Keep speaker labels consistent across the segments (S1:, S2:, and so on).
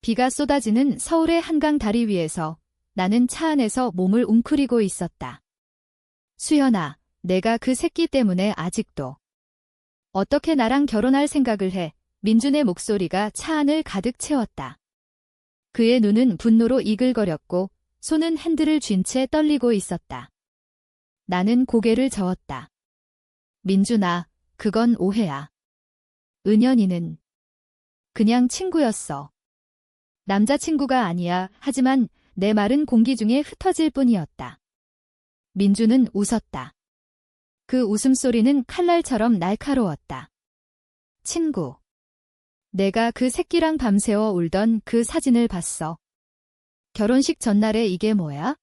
S1: 비가 쏟아지는 서울의 한강 다리 위에서 나는 차 안에서 몸을 웅크리고 있었다. 수연아, 내가 그 새끼 때문에 아직도 어떻게 나랑 결혼할 생각을 해? 민준의 목소리가 차 안을 가득 채웠다. 그의 눈은 분노로 이글거렸고 손은 핸들을 쥔 채 떨리고 있었다. 나는 고개를 저었다. 민준아, 그건 오해야. 은연이는 그냥 친구였어. 남자친구가 아니야. 하지만 내 말은 공기 중에 흩어질 뿐이었다. 민준은 웃었다. 그 웃음소리는 칼날처럼 날카로웠다. 친구. 내가 그 새끼랑 밤새워 울던 그 사진을 봤어. 결혼식 전날에 이게 뭐야?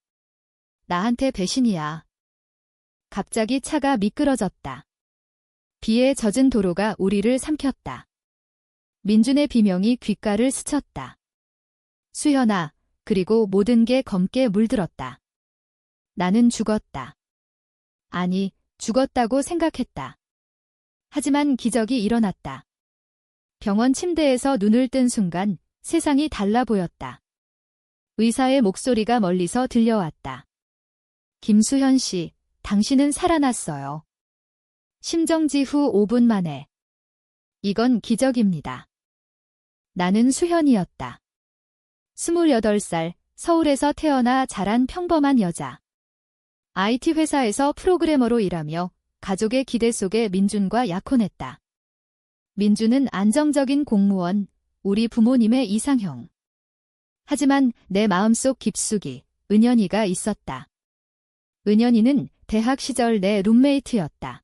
S1: 나한테 배신이야. 갑자기 차가 미끄러졌다. 비에 젖은 도로가 우리를 삼켰다. 민준의 비명이 귓가를 스쳤다. 수연아, 그리고 모든 게 검게 물들었다. 나는 죽었다. 아니, 죽었다고 생각했다. 하지만 기적이 일어났다. 병원 침대에서 눈을 뜬 순간 세상이 달라 보였다. 의사의 목소리가 멀리서 들려왔다. 김수현 씨, 당신은 살아났어요. 심정지 후 5분 만에. 이건 기적입니다. 나는 수현이었다. 28살, 서울에서 태어나 자란 평범한 여자. IT 회사에서 프로그래머로 일하며 가족의 기대 속에 민준과 약혼했다. 민준은 안정적인 공무원, 우리 부모님의 이상형. 하지만 내 마음속 깊숙이 은연이가 있었다. 은연이는 대학 시절 내 룸메이트였다.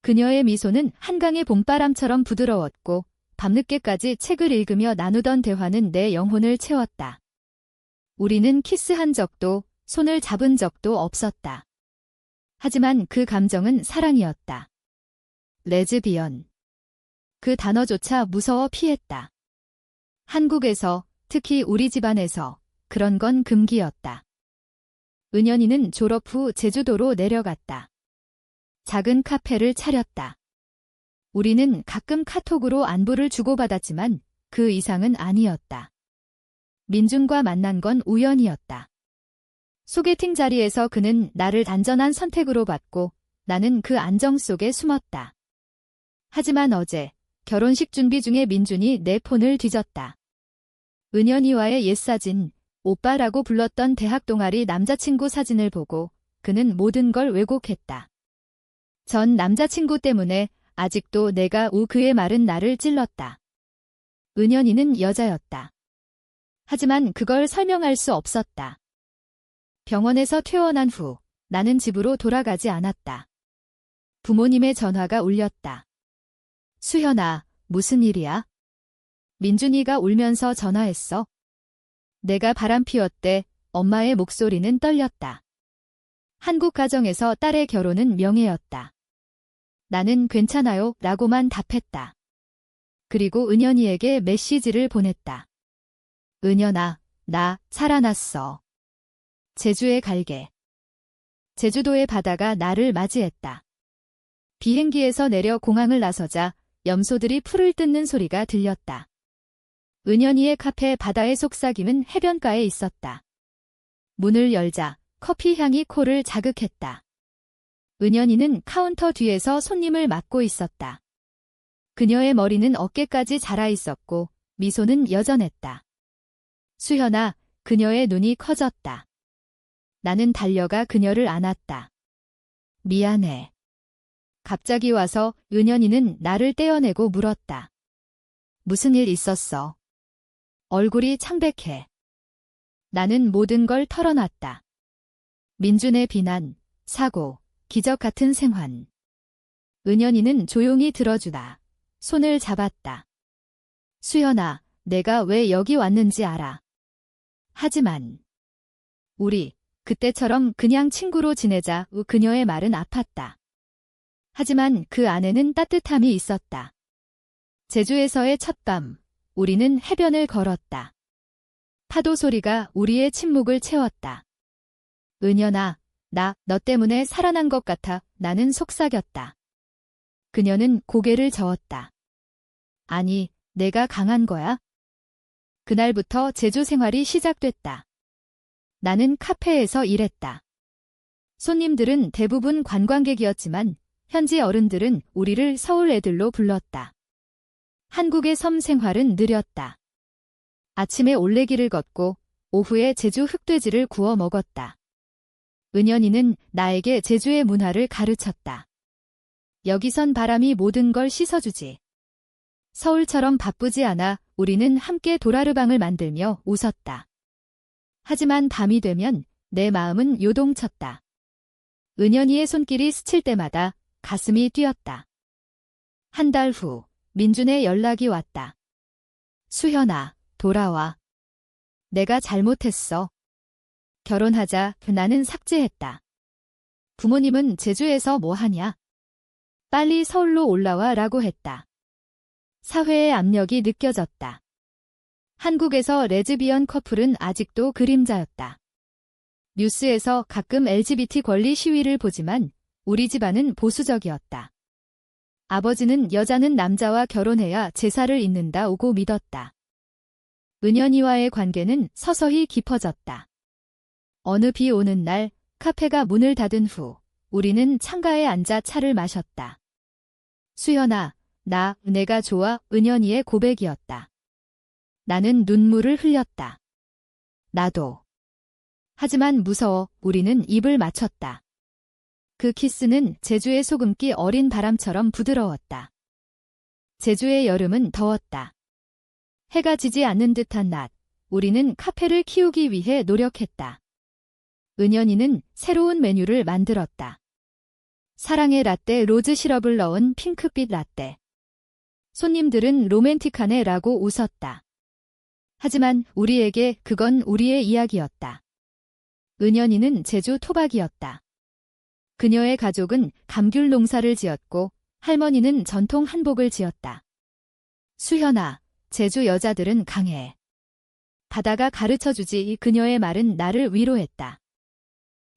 S1: 그녀의 미소는 한강의 봄바람처럼 부드러웠고 밤늦게까지 책을 읽으며 나누던 대화는 내 영혼을 채웠다. 우리는 키스한 적도 손을 잡은 적도 없었다. 하지만 그 감정은 사랑이었다. 레즈비언. 그 단어조차 무서워 피했다. 한국에서, 특히 우리 집안에서 그런 건 금기였다. 은연이는 졸업 후 제주도로 내려갔다. 작은 카페를 차렸다. 우리는 가끔 카톡으로 안부를 주고받았지만 그 이상은 아니었다. 민준과 만난 건 우연이었다. 소개팅 자리에서 그는 나를 안전한 선택으로 봤고 나는 그 안정 속에 숨었다. 하지만 어제 결혼식 준비 중에 민준이 내 폰을 뒤졌다. 은연이와의 옛사진, 오빠라고 불렀던 대학 동아리 남자친구 사진을 보고 그는 모든 걸 왜곡했다. 전 남자친구 때문에 아직도 내가 그의 말은 나를 찔렀다. 은연이는 여자였다. 하지만 그걸 설명할 수 없었다. 병원에서 퇴원한 후 나는 집으로 돌아가지 않았다. 부모님의 전화가 울렸다. 수현아, 무슨 일이야? 민준이가 울면서 전화했어. 내가 바람피웠대. 엄마의 목소리는 떨렸다. 한국 가정에서 딸의 결혼은 명예였다. 나는 괜찮아요 라고만 답했다. 그리고 은연이에게 메시지를 보냈다. 은연아, 나 살아났어. 제주에 갈게. 제주도의 바다가 나를 맞이했다. 비행기에서 내려 공항을 나서자 염소들이 풀을 뜯는 소리가 들렸다. 은연이의 카페 바다의 속삭임은 해변가에 있었다. 문을 열자 커피 향이 코를 자극했다. 은연이는 카운터 뒤에서 손님을 맞고 있었다. 그녀의 머리는 어깨까지 자라 있었고 미소는 여전했다. 수현아, 그녀의 눈이 커졌다. 나는 달려가 그녀를 안았다. 미안해. 갑자기 와서 은연이는 나를 떼어내고 물었다. 무슨 일 있었어? 얼굴이 창백해. 나는 모든 걸 털어놨다. 민준의 비난, 사고, 기적 같은 생환. 은연이는 조용히 들어주다. 손을 잡았다. 수연아, 내가 왜 여기 왔는지 알아. 하지만 우리 그때처럼 그냥 친구로 지내자. 그녀의 말은 아팠다. 하지만 그 안에는 따뜻함이 있었다. 제주에서의 첫 밤, 우리는 해변을 걸었다. 파도 소리가 우리의 침묵을 채웠다. 은연아, 너 때문에 살아난 것 같아. 나는 속삭였다. 그녀는 고개를 저었다. 아니, 내가 강한 거야? 그날부터 제주 생활이 시작됐다. 나는 카페에서 일했다. 손님들은 대부분 관광객이었지만 현지 어른들은 우리를 서울 애들로 불렀다. 한국의 섬 생활은 느렸다. 아침에 올레길을 걷고 오후에 제주 흑돼지를 구워 먹었다. 은연이는 나에게 제주의 문화를 가르쳤다. 여기선 바람이 모든 걸 씻어주지. 서울처럼 바쁘지 않아 우리는 함께 도라르방을 만들며 웃었다. 하지만 밤이 되면 내 마음은 요동쳤다. 은연이의 손길이 스칠 때마다 가슴이 뛰었다. 한 달 후 민준의 연락이 왔다. 수현아, 돌아와. 내가 잘못했어. 결혼하자. 나는 삭제했다. 부모님은 제주에서 뭐 하냐? 빨리 서울로 올라와 라고 했다. 사회의 압력이 느껴졌다. 한국에서 레즈비언 커플은 아직도 그림자였다. 뉴스에서 가끔 LGBT 권리 시위를 보지만 우리 집안은 보수적이었다. 아버지는 여자는 남자와 결혼해야 제사를 잇는다고 믿었다. 은연이와의 관계는 서서히 깊어졌다. 어느 비 오는 날 카페가 문을 닫은 후 우리는 창가에 앉아 차를 마셨다. 수연아, 내가 좋아. 은연이의 고백이었다. 나는 눈물을 흘렸다. 나도. 하지만 무서워. 우리는 입을 맞췄다. 그 키스는 제주의 소금기 어린 바람처럼 부드러웠다. 제주의 여름은 더웠다. 해가 지지 않는 듯한 낮, 우리는 카페를 키우기 위해 노력했다. 은연이는 새로운 메뉴를 만들었다. 사랑의 라떼 로즈 시럽을 넣은 핑크빛 라떼. 손님들은 로맨틱하네 라고 웃었다. 하지만 우리에게 그건 우리의 이야기였다. 은연이는 제주 토박이었다. 그녀의 가족은 감귤 농사를 지었고 할머니는 전통 한복을 지었다. 수현아, 제주 여자들은 강해. 바다가 가르쳐주지. 그녀의 말은 나를 위로했다.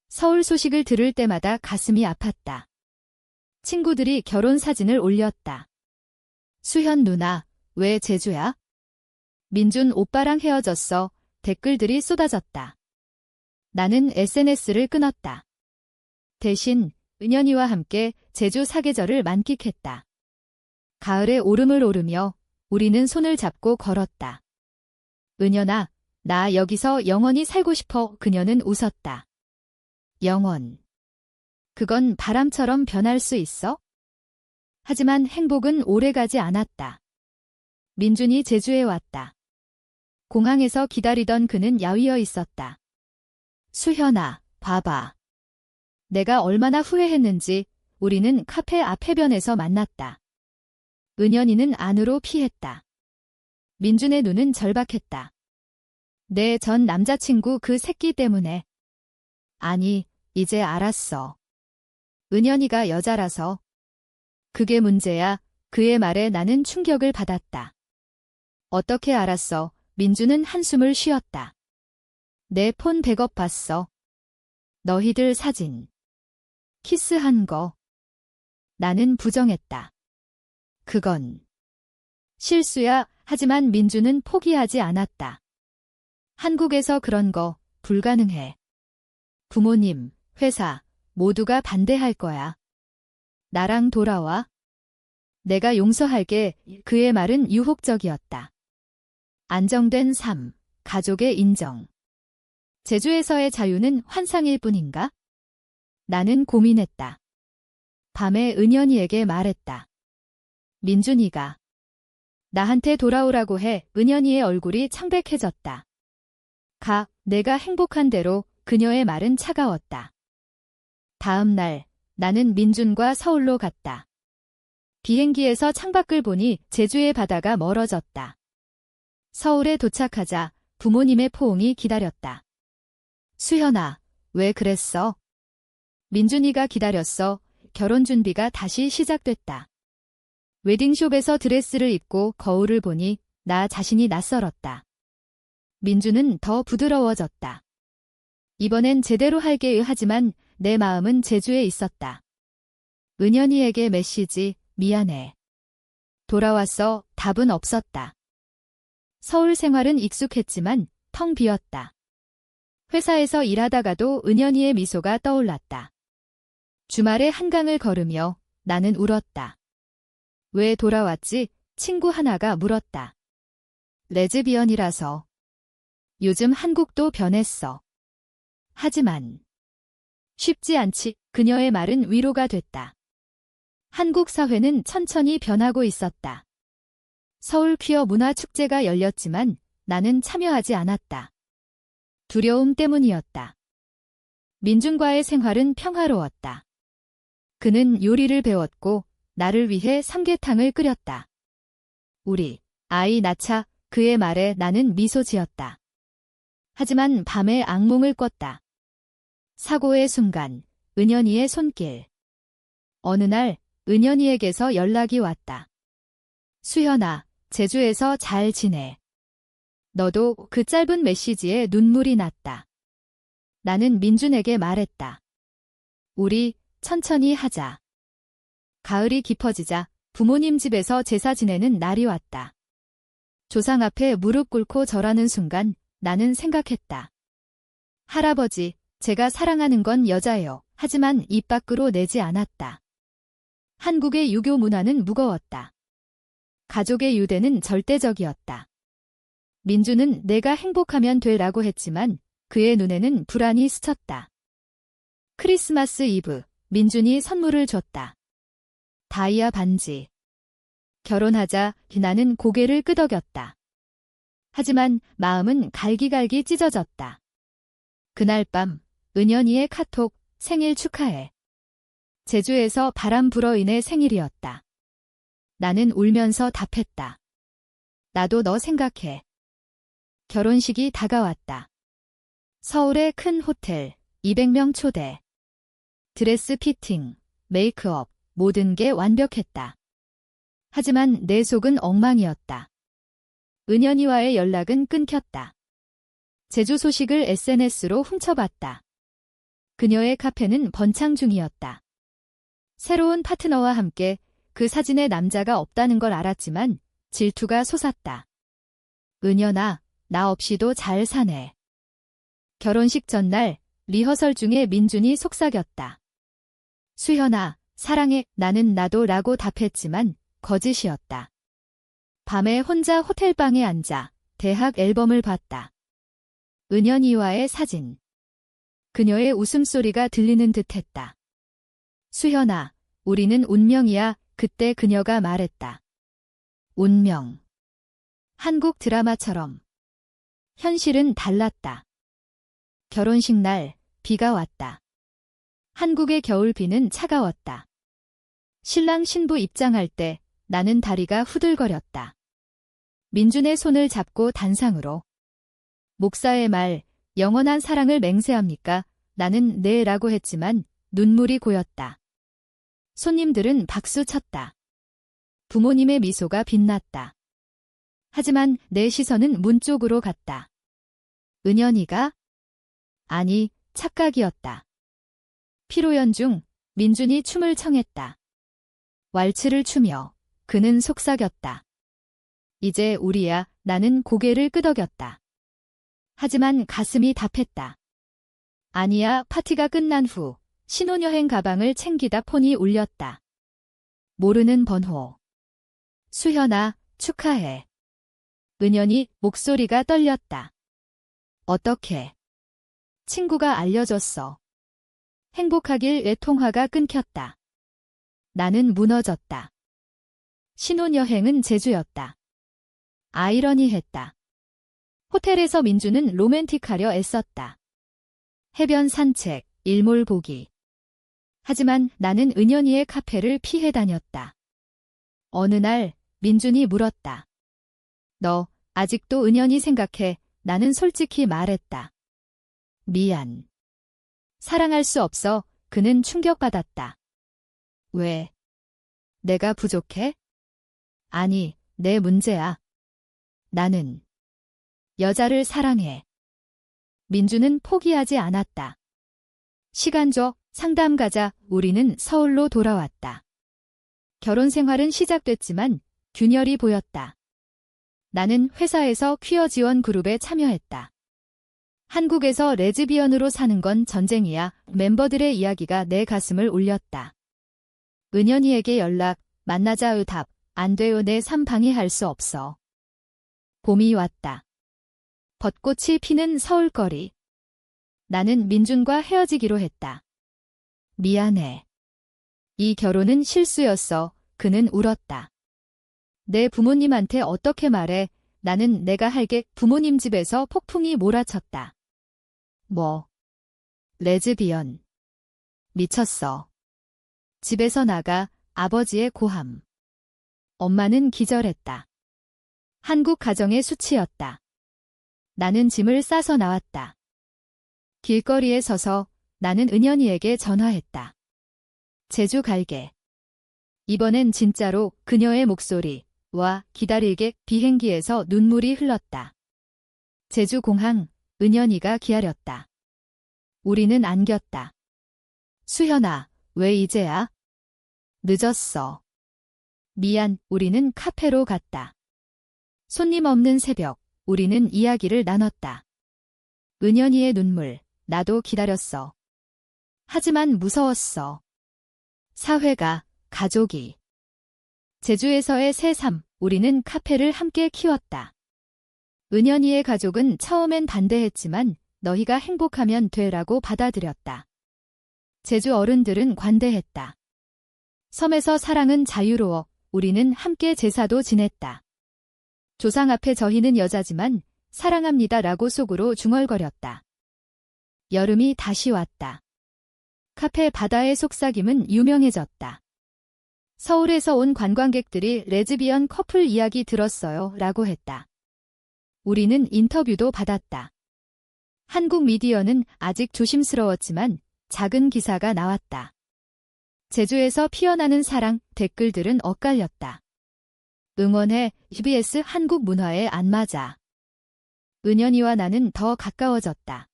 S1: 서울 소식을 들을 때마다 가슴이 아팠다. 친구들이 결혼 사진을 올렸다. 수현 누나, 왜 제주야? 민준 오빠랑 헤어졌어. 댓글들이 쏟아졌다. 나는 SNS를 끊었다. 대신 은연이와 함께 제주 사계절을 만끽했다. 가을의 오름을 오르며 우리는 손을 잡고 걸었다. 은연아, 나 여기서 영원히 살고 싶어. 그녀는 웃었다. 영원. 그건 바람처럼 변할 수 있어? 하지만 행복은 오래가지 않았다. 민준이 제주에 왔다. 공항에서 기다리던 그는 야위어 있었다. 수현아, 봐봐. 내가 얼마나 후회했는지. 우리는 카페 앞 해변에서 만났다. 은연이는 안으로 피했다. 민준의 눈은 절박했다. 내 전 남자친구 그 새끼 때문에. 아니, 이제 알았어. 은연이가 여자라서. 그게 문제야. 그의 말에 나는 충격을 받았다. 어떻게 알았어? 민준은 한숨을 쉬었다. 내 폰 백업 봤어. 너희들 사진. 키스한 거. 나는 부정했다. 그건 실수야. 하지만 민준은 포기하지 않았다. 한국에서 그런 거 불가능해. 부모님, 회사, 모두가 반대할 거야. 나랑 돌아와. 내가 용서할게. 그의 말은 유혹적이었다. 안정된 삶, 가족의 인정. 제주에서의 자유는 환상일 뿐인가? 나는 고민했다. 밤에 은연이에게 말했다. 민준이가 나한테 돌아오라고 해. 은연이의 얼굴이 창백해졌다. 가, 내가 행복한 대로. 그녀의 말은 차가웠다. 다음 날 나는 민준과 서울로 갔다. 비행기에서 창밖을 보니 제주의 바다가 멀어졌다. 서울에 도착하자 부모님의 포옹이 기다렸다. 수현아, 왜 그랬어? 민준이가 기다렸어. 결혼 준비가 다시 시작됐다. 웨딩숍에서 드레스를 입고 거울을 보니 나 자신이 낯설었다. 민준은 더 부드러워졌다. 이번엔 제대로 할게. 하지만 내 마음은 제주에 있었다. 은연이에게 메시지, 미안해. 돌아왔어. 답은 없었다. 서울 생활은 익숙했지만 텅 비었다. 회사에서 일하다가도 은연이의 미소가 떠올랐다. 주말에 한강을 걸으며 나는 울었다. 왜 돌아왔지? 친구 하나가 물었다. 레즈비언이라서. 요즘 한국도 변했어. 하지만 쉽지 않지. 그녀의 말은 위로가 됐다. 한국 사회는 천천히 변하고 있었다. 서울 퀴어 문화 축제가 열렸지만 나는 참여하지 않았다. 두려움 때문이었다. 민준과의 생활은 평화로웠다. 그는 요리를 배웠고 나를 위해 삼계탕을 끓였다. 우리 아이 낳자. 그의 말에 나는 미소 지었다. 하지만 밤에 악몽을 꿨다. 사고의 순간, 은연이의 손길. 어느 날 은연이에게서 연락이 왔다. 수현아, 제주에서 잘 지내. 너도. 그 짧은 메시지에 눈물이 났다. 나는 민준에게 말했다. 우리 천천히 하자. 가을이 깊어지자 부모님 집에서 제사 지내는 날이 왔다. 조상 앞에 무릎 꿇고 절하는 순간 나는 생각했다. 할아버지, 제가 사랑하는 건 여자예요. 하지만 입 밖으로 내지 않았다. 한국의 유교 문화는 무거웠다. 가족의 유대는 절대적이었다. 민주는 내가 행복하면 되라고 했지만 그의 눈에는 불안이 스쳤다. 크리스마스 이브, 민준이 선물을 줬다. 다이아 반지. 결혼하자. 나는 고개를 끄덕였다. 하지만 마음은 갈기갈기 찢어졌다. 그날 밤 은연이의 카톡, 생일 축하해. 제주에서 바람 불어 인해 생일이었다. 나는 울면서 답했다. 나도 너 생각해. 결혼식이 다가왔다. 서울의 큰 호텔, 200명 초대. 드레스 피팅, 메이크업, 모든 게 완벽했다. 하지만 내 속은 엉망이었다. 은연이와의 연락은 끊겼다. 제주 소식을 SNS로 훔쳐봤다. 그녀의 카페는 번창 중이었다. 새로운 파트너와 함께. 그 사진에 남자가 없다는 걸 알았지만 질투가 솟았다. 은연아, 나 없이도 잘 사네. 결혼식 전날 리허설 중에 민준이 속삭였다. 수현아, 사랑해. 나는 나도 라고 답했지만 거짓이었다. 밤에 혼자 호텔방에 앉아 대학 앨범을 봤다. 은연이와의 사진. 그녀의 웃음소리가 들리는 듯했다. 수현아, 우리는 운명이야. 그때 그녀가 말했다. 운명. 한국 드라마처럼. 현실은 달랐다. 결혼식 날 비가 왔다. 한국의 겨울비는 차가웠다. 신랑 신부 입장할 때 나는 다리가 후들거렸다. 민준의 손을 잡고 단상으로. 목사의 말, 영원한 사랑을 맹세합니까? 나는 네라고 했지만 눈물이 고였다. 손님들은 박수 쳤다. 부모님의 미소가 빛났다. 하지만 내 시선은 문 쪽으로 갔다. 은연이가? 아니, 착각이었다. 피로연 중 민준이 춤을 청했다. 왈츠를 추며 그는 속삭였다. 이제 우리야. 나는 고개를 끄덕였다. 하지만 가슴이 답했다. 아니야. 파티가 끝난 후 신혼여행 가방을 챙기다 폰이 울렸다. 모르는 번호. 수현아, 축하해. 은연이 목소리가 떨렸다. 어떻게? 친구가 알려줬어. 행복하길. 통화가 끊겼다. 나는 무너졌다. 신혼여행은 제주였다. 아이러니했다. 호텔에서 민주는 로맨틱하려 애썼다. 해변 산책, 일몰 보기. 하지만 나는 은연이의 카페를 피해 다녔다. 어느 날 민준이 물었다. 너 아직도 은연이 생각해? 나는 솔직히 말했다. 미안. 사랑할 수 없어. 그는 충격받았다. 왜? 내가 부족해? 아니, 내 문제야. 나는 여자를 사랑해. 민주는 포기하지 않았다. 시간 줘. 상담 가자. 우리는 서울로 돌아왔다. 결혼 생활은 시작됐지만 균열이 보였다. 나는 회사에서 퀴어 지원 그룹에 참여했다. 한국에서 레즈비언으로 사는 건 전쟁이야. 멤버들의 이야기가 내 가슴을 울렸다. 은연이에게 연락, 만나자의 답, 안 돼요. 내 삶 방해할 수 없어. 봄이 왔다. 벚꽃이 피는 서울거리. 나는 민준과 헤어지기로 했다. 미안해. 이 결혼은 실수였어. 그는 울었다. 내 부모님한테 어떻게 말해? 나는 내가 할게. 부모님 집에서 폭풍이 몰아쳤다. 뭐? 레즈비언. 미쳤어. 집에서 나가. 아버지의 고함. 엄마는 기절했다. 한국 가정의 수치였다. 나는 짐을 싸서 나왔다. 길거리에 서서 나는 은연이에게 전화했다. 제주 갈게. 이번엔 진짜로. 그녀의 목소리. 와, 기다리게. 비행기에서 눈물이 흘렀다. 제주 공항. 은연이가 기다렸다. 우리는 안겼다. 수현아, 왜 이제야? 늦었어. 미안. 우리는 카페로 갔다. 손님 없는 새벽. 우리는 이야기를 나눴다. 은연이의 눈물. 나도 기다렸어. 하지만 무서웠어. 사회가, 가족이. 제주에서의 새 삶. 우리는 카페를 함께 키웠다. 은연이의 가족은 처음엔 반대했지만 너희가 행복하면 돼라고 받아들였다. 제주 어른들은 관대했다. 섬에서 사랑은 자유로워. 우리는 함께 제사도 지냈다. 조상 앞에 저희는 여자지만 사랑합니다라고 속으로 중얼거렸다. 여름이 다시 왔다. 카페 바다의 속삭임은 유명해졌다. 서울에서 온 관광객들이 레즈비언 커플 이야기 들었어요 라고 했다. 우리는 인터뷰도 받았다. 한국 미디어는 아직 조심스러웠지만 작은 기사가 나왔다. 제주에서 피어나는 사랑. 댓글들은 엇갈렸다. 응원해. EBS 한국 문화에 안 맞아. 은연이와 나는 더 가까워졌다.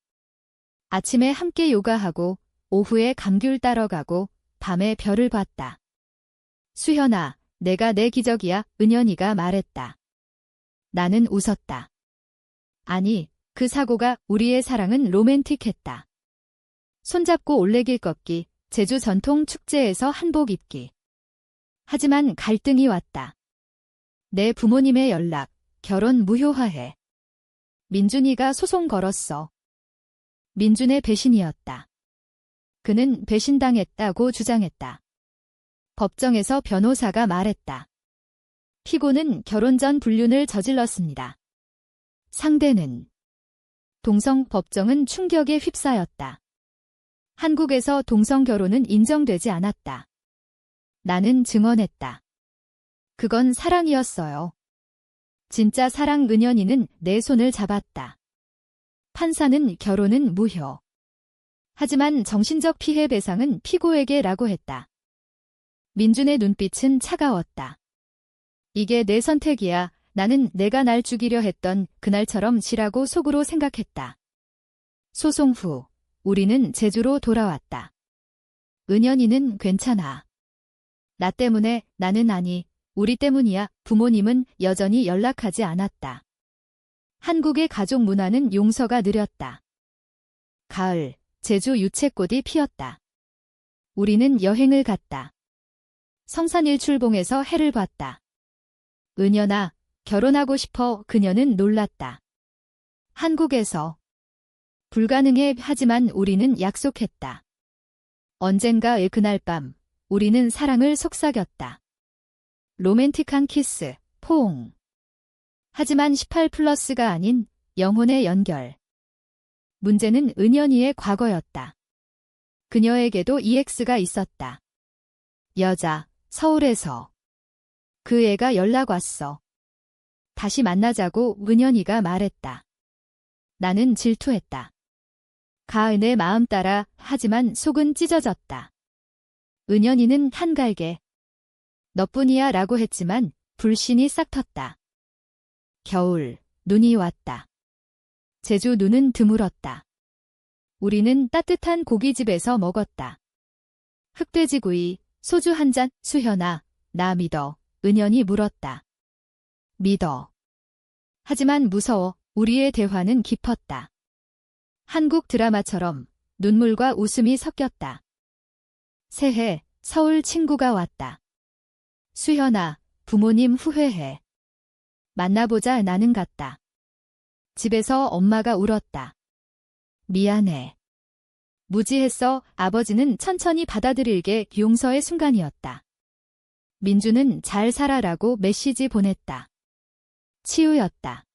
S1: 아침에 함께 요가하고 오후에 감귤 따러 가고 밤에 별을 봤다. 수현아, 내가 내 기적이야. 은연이가 말했다. 나는 웃었다. 아니, 그 사고가 우리의 사랑은 로맨틱했다. 손잡고 올레길 걷기, 제주 전통 축제에서 한복 입기. 하지만 갈등이 왔다. 내 부모님의 연락, 결혼 무효화해. 민준이가 소송 걸었어. 민준의 배신이었다. 그는 배신당했다고 주장했다. 법정에서 변호사가 말했다. 피고는 결혼 전 불륜을 저질렀습니다. 상대는 동성. 법정은 충격에 휩싸였다. 한국에서 동성 결혼은 인정되지 않았다. 나는 증언했다. 그건 사랑이었어요. 진짜 사랑. 은연이는 내 손을 잡았다. 판사는 결혼은 무효. 하지만 정신적 피해 배상은 피고에게라고 했다. 민준의 눈빛은 차가웠다. 이게 내 선택이야. 나는 내가 날 죽이려 했던 그날처럼 지라고 속으로 생각했다. 소송 후 우리는 제주로 돌아왔다. 은연이는 괜찮아. 나 때문에. 나는 아니. 우리 때문이야. 부모님은 여전히 연락하지 않았다. 한국의 가족 문화는 용서가 느렸다. 가을, 제주 유채꽃이 피었다. 우리는 여행을 갔다. 성산일출봉에서 해를 봤다. 은연아, 결혼하고 싶어. 그녀는 놀랐다. 한국에서. 불가능해. 하지만 우리는 약속했다. 언젠가의 그날 밤, 우리는 사랑을 속삭였다. 로맨틱한 키스, 포옹. 하지만 18+가 아닌 영혼의 연결. 문제는 은연이의 과거였다. 그녀에게도 EX가 있었다. 여자, 서울에서. 그 애가 연락 왔어. 다시 만나자고 은연이가 말했다. 나는 질투했다. 가은의 마음 따라. 하지만 속은 찢어졌다. 은연이는 한갈게. 너뿐이야 라고 했지만 불신이 싹 텄다. 겨울, 눈이 왔다. 제주 눈은 드물었다. 우리는 따뜻한 고깃집에서 먹었다. 흑돼지구이, 소주 한 잔. 수현아, 나 믿어. 은연이 물었다. 믿어. 하지만 무서워 우리의 대화는 깊었다. 한국 드라마처럼 눈물과 웃음이 섞였다. 새해 서울 친구가 왔다. 수현아, 부모님 후회해. 만나보자 나는 갔다. 집에서 엄마가 울었다. 미안해. 무지했어. 아버지는 천천히 받아들일게 용서의 순간이었다. 민주는 잘 살아라고 메시지 보냈다. 치우였다.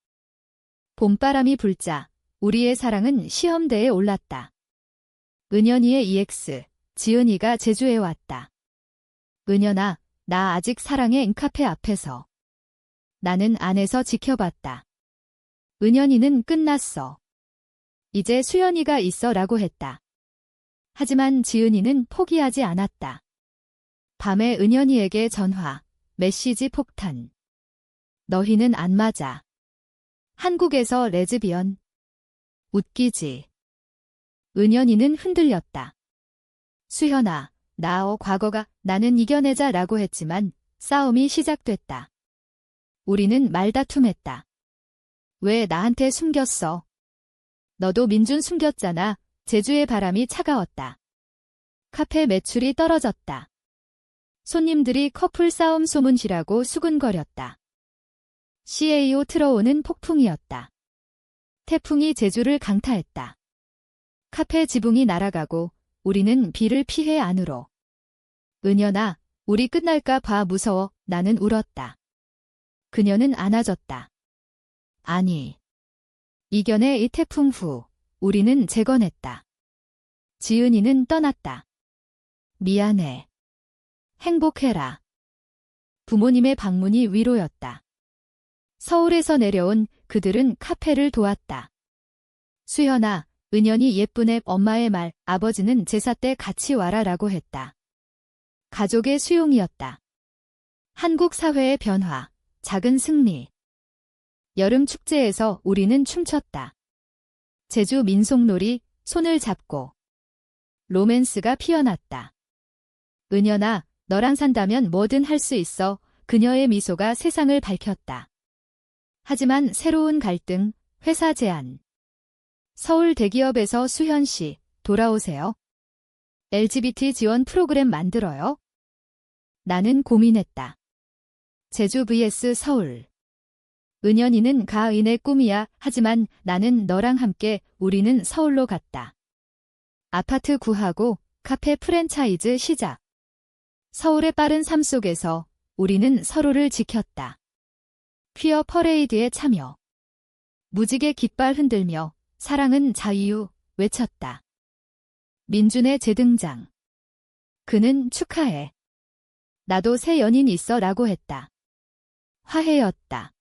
S1: 봄바람이 불자 우리의 사랑은 시험대에 올랐다. 은연이의 EX, 지은이가 제주에 왔다. 은연아, 나 아직 사랑해. 카페 앞에서. 나는 안에서 지켜봤다. 은연이는 끝났어. 이제 수연이가 있어 라고 했다. 하지만 지은이는 포기하지 않았다. 밤에 은연이에게 전화, 메시지 폭탄. 너희는 안 맞아. 한국에서 레즈비언. 웃기지. 은연이는 흔들렸다. 수현아, 과거가 나는 이겨내자 라고 했지만 싸움이 시작됐다. 우리는 말다툼했다. 왜 나한테 숨겼어? 너도 민준 숨겼잖아. 제주의 바람이 차가웠다. 카페 매출이 떨어졌다. 손님들이 커플 싸움 소문이라고 수군거렸다. CAO 틀어오는 폭풍이었다. 태풍이 제주를 강타했다. 카페 지붕이 날아가고 우리는 비를 피해 안으로. 은연아, 우리 끝날까 봐 무서워. 나는 울었다. 그녀는 안아줬다. 아니. 이겨내. 이 태풍 후 우리는 재건했다. 지은이는 떠났다. 미안해. 행복해라. 부모님의 방문이 위로였다. 서울에서 내려온 그들은 카페를 도왔다. 수현아, 은연이 예쁜 엄마의 말, 아버지는 제사 때 같이 와라 라고 했다. 가족의 수용이었다. 한국 사회의 변화, 작은 승리. 여름 축제에서 우리는 춤췄다. 제주 민속놀이, 손을 잡고. 로맨스가 피어났다. 은연아, 너랑 산다면 뭐든 할 수 있어. 그녀의 미소가 세상을 밝혔다. 하지만 새로운 갈등, 회사 제안. 서울 대기업에서 수현 씨, 돌아오세요. LGBT 지원 프로그램 만들어요. 나는 고민했다. 제주 vs 서울. 은연이는 가인의 꿈이야. 하지만 나는 너랑 함께 우리는 서울로 갔다. 아파트 구하고 카페 프랜차이즈 시작. 서울의 빠른 삶 속에서 우리는 서로를 지켰다. 퀴어 퍼레이드에 참여. 무지개 깃발 흔들며 사랑은 자유 외쳤다. 민준의 재등장. 그는 축하해. 나도 새 연인 있어 라고 했다. 화해였다.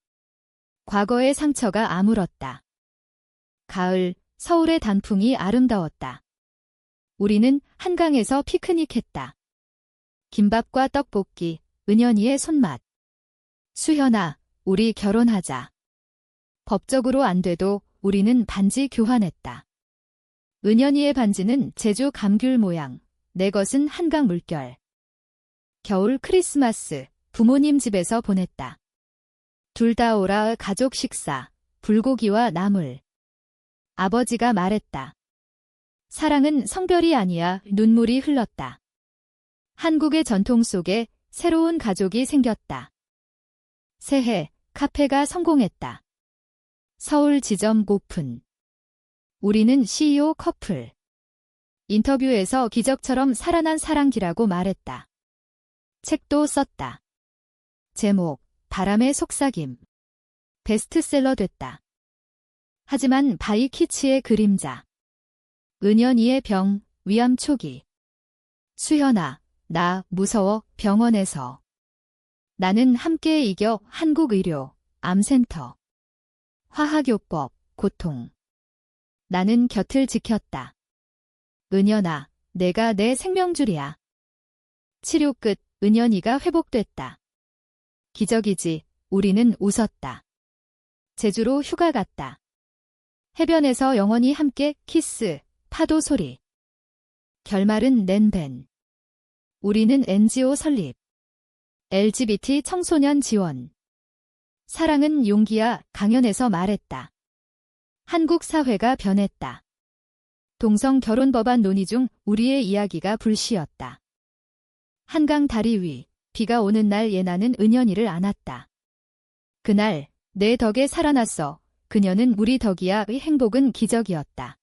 S1: 과거의 상처가 아물었다. 가을, 서울의 단풍이 아름다웠다. 우리는 한강에서 피크닉했다. 김밥과 떡볶이, 은연이의 손맛. 수현아, 우리 결혼하자. 법적으로 안 돼도 우리는 반지 교환했다. 은연이의 반지는 제주 감귤 모양, 내 것은 한강 물결. 겨울 크리스마스, 부모님 집에서 보냈다. 둘 다 오라. 가족 식사, 불고기와 나물. 아버지가 말했다. 사랑은 성별이 아니야. 눈물이 흘렀다. 한국의 전통 속에 새로운 가족이 생겼다. 새해, 카페가 성공했다. 서울 지점 오픈. 우리는 CEO 커플. 인터뷰에서 기적처럼 살아난 사랑기라고 말했다. 책도 썼다. 제목, 바람의 속삭임. 베스트셀러 됐다. 하지만 바이키치의 그림자. 은연이의 병, 위암 초기. 수현아, 나 무서워. 병원에서. 나는 함께 이겨. 한국의료, 암센터. 화학요법, 고통. 나는 곁을 지켰다. 은연아, 내가 내 생명줄이야. 치료 끝, 은연이가 회복됐다. 기적이지, 우리는 웃었다. 제주로 휴가 갔다. 해변에서 영원히 함께 키스, 파도 소리. 결말은 낸벤. 우리는 NGO 설립. LGBT 청소년 지원. 사랑은 용기야, 강연에서 말했다. 한국 사회가 변했다. 동성 결혼 법안 논의 중 우리의 이야기가 불씨였다. 한강 다리 위, 비가 오는 날 예나는 은연이를 안았다. 그날 내 덕에 살아났어. 그녀는 우리 덕이야의 행복은 기적이었다.